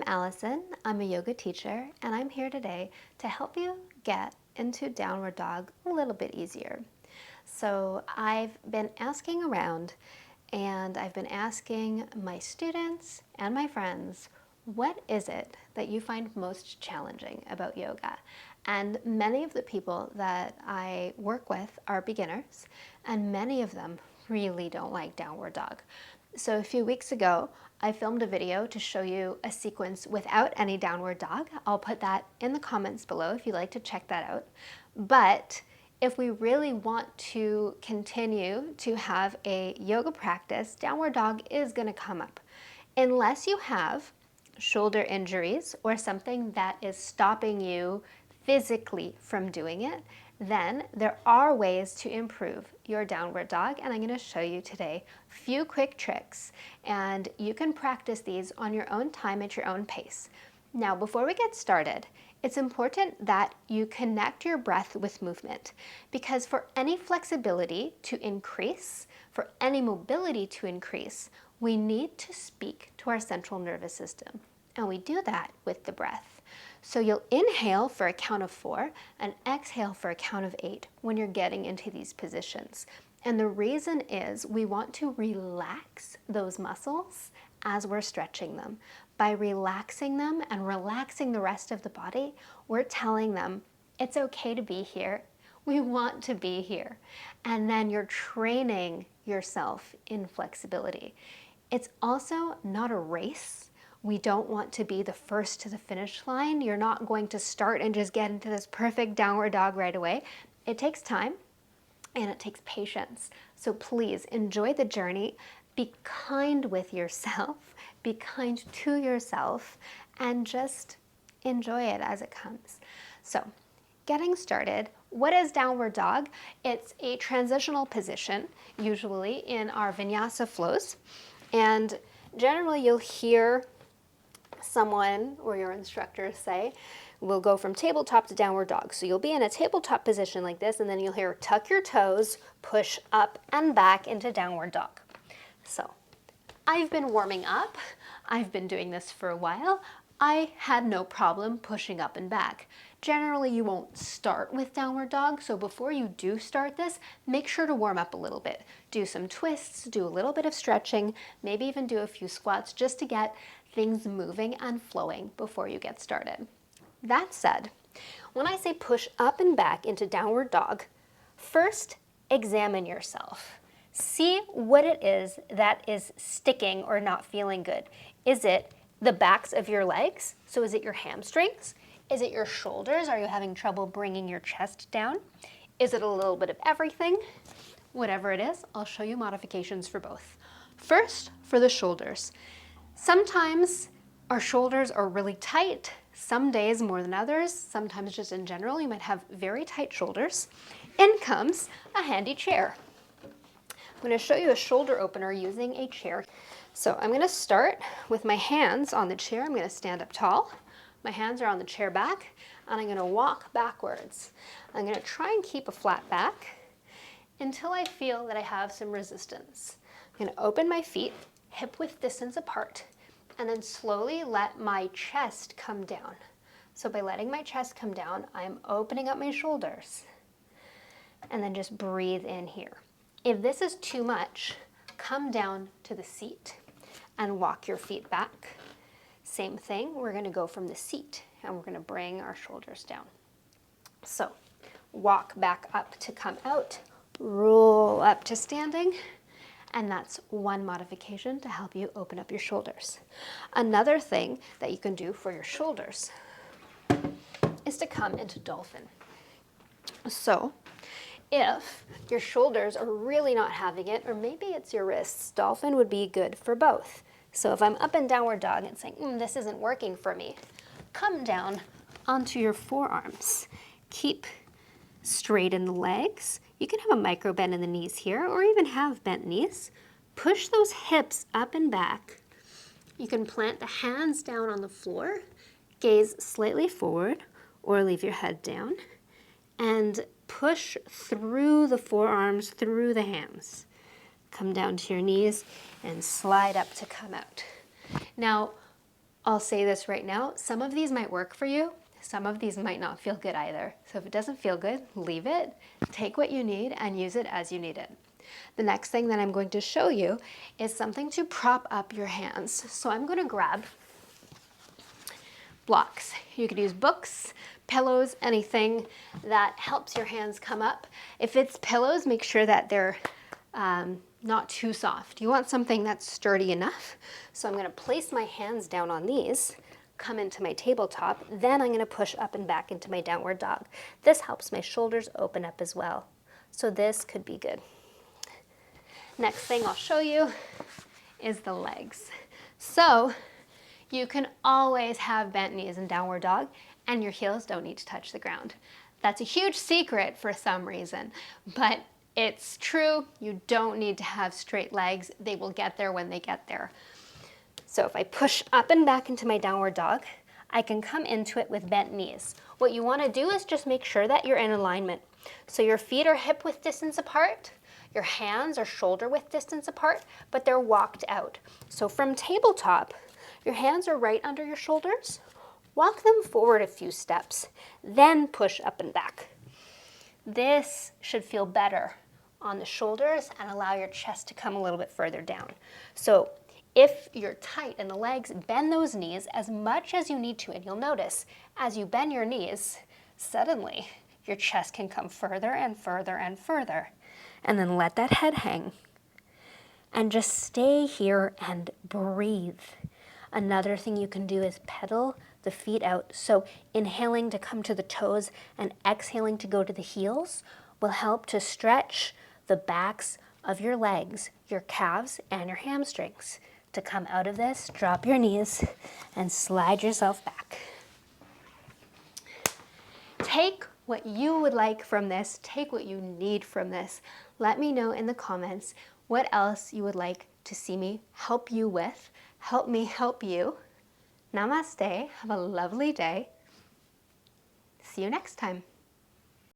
Allison. I'm a yoga teacher, and I'm here today to help you get into downward dog a little bit easier. So I've been asking around, and I've been asking my students and my friends, what is it that you find most challenging about yoga? And many of the people that I work with are beginners, and many of them really don't like downward dog. So a few weeks ago, I filmed a video to show you a sequence without any downward dog. I'll put that in the comments below if you'd like to check that out. But if we really want to continue to have a yoga practice, downward dog is going to come up. Unless you have shoulder injuries or something that is stopping you physically from doing it, then there are ways to improve your downward dog, and I'm going to show you today a few quick tricks, and you can practice these on your own time at your own pace. Now, before we get started, it's important that you connect your breath with movement, because for any flexibility to increase, for any mobility to increase, we need to speak to our central nervous system, and we do that with the breath. So you'll inhale for a count of 4 and exhale for a count of 8 when you're getting into these positions. And the reason is we want to relax those muscles as we're stretching them. By relaxing them and relaxing the rest of the body, we're telling them it's okay to be here. We want to be here. And then you're training yourself in flexibility. It's also not a race. We don't want to be the first to the finish line. You're not going to start and just get into this perfect downward dog right away. It takes time and it takes patience. So please enjoy the journey. Be kind with yourself. Be kind to yourself and just enjoy it as it comes. So getting started, what is downward dog? It's a transitional position, usually in our vinyasa flows. And generally you'll hear someone or your instructor say, we'll go from tabletop to downward dog. So you'll be in a tabletop position like this, and then you'll hear tuck your toes, push up and back into downward dog. So I've been warming up. I've been doing this for a while. I had no problem pushing up and back. Generally, you won't start with downward dog, so before you do start this, make sure to warm up a little bit. Do some twists, do a little bit of stretching, maybe even do a few squats just to get things moving and flowing before you get started. That said, when I say push up and back into downward dog, first examine yourself. See what it is that is sticking or not feeling good. Is it the backs of your legs? So is it your hamstrings? Is it your shoulders? Are you having trouble bringing your chest down? Is it a little bit of everything? Whatever it is, I'll show you modifications for both. First, for the shoulders. Sometimes our shoulders are really tight, some days more than others, sometimes just in general, you might have very tight shoulders. In comes a handy chair. I'm going to show you a shoulder opener using a chair. So I'm going to start with my hands on the chair. I'm going to stand up tall. My hands are on the chair back, and I'm going to walk backwards. I'm going to try and keep a flat back until I feel that I have some resistance. I'm going to open my feet, hip-width distance apart, and then slowly let my chest come down. So by letting my chest come down, I'm opening up my shoulders, and then just breathe in here. If this is too much, come down to the seat and walk your feet back. Same thing, we're going to go from the seat and we're going to bring our shoulders down. So walk back up to come out, roll up to standing, and that's one modification to help you open up your shoulders. Another thing that you can do for your shoulders is to come into Dolphin. So if your shoulders are really not having it, or maybe it's your wrists, Dolphin would be good for both. So if I'm up in downward dog and saying, this isn't working for me, come down onto your forearms. Keep straight in the legs. You can have a micro bend in the knees here, or even have bent knees. Push those hips up and back. You can plant the hands down on the floor, gaze slightly forward, or leave your head down, and push through the forearms, through the hands. Come down to your knees and slide up to come out. Now, I'll say this right now, some of these might work for you, some of these might not feel good either. So if it doesn't feel good, leave it, take what you need and use it as you need it. The next thing that I'm going to show you is something to prop up your hands. So I'm going to grab blocks. You could use books, pillows, anything that helps your hands come up. If it's pillows, make sure that they're not too soft. You want something that's sturdy enough. So I'm going to place my hands down on these, come into my tabletop, then I'm going to push up and back into my downward dog. This helps my shoulders open up as well. So this could be good. Next thing I'll show you is the legs. So you can always have bent knees in downward dog and your heels don't need to touch the ground. That's a huge secret for some reason, but it's true. You don't need to have straight legs. They will get there when they get there. So if I push up and back into my downward dog, I can come into it with bent knees. What you want to do is just make sure that you're in alignment. So your feet are hip width distance apart, your hands are shoulder width distance apart, but they're walked out. So from tabletop, your hands are right under your shoulders. Walk them forward a few steps, then push up and back. This should feel better on the shoulders and allow your chest to come a little bit further down. So if you're tight in the legs, bend those knees as much as you need to, and you'll notice as you bend your knees, suddenly your chest can come further and further and further. And then let that head hang. And just stay here and breathe. Another thing you can do is pedal the feet out. So inhaling to come to the toes and exhaling to go to the heels will help to stretch the backs of your legs, your calves, and your hamstrings. To come out of this, drop your knees and slide yourself back. Take what you would like from this, take what you need from this. Let me know in the comments what else you would like to see me help you with. Help me help you. Namaste. Have a lovely day. See you next time.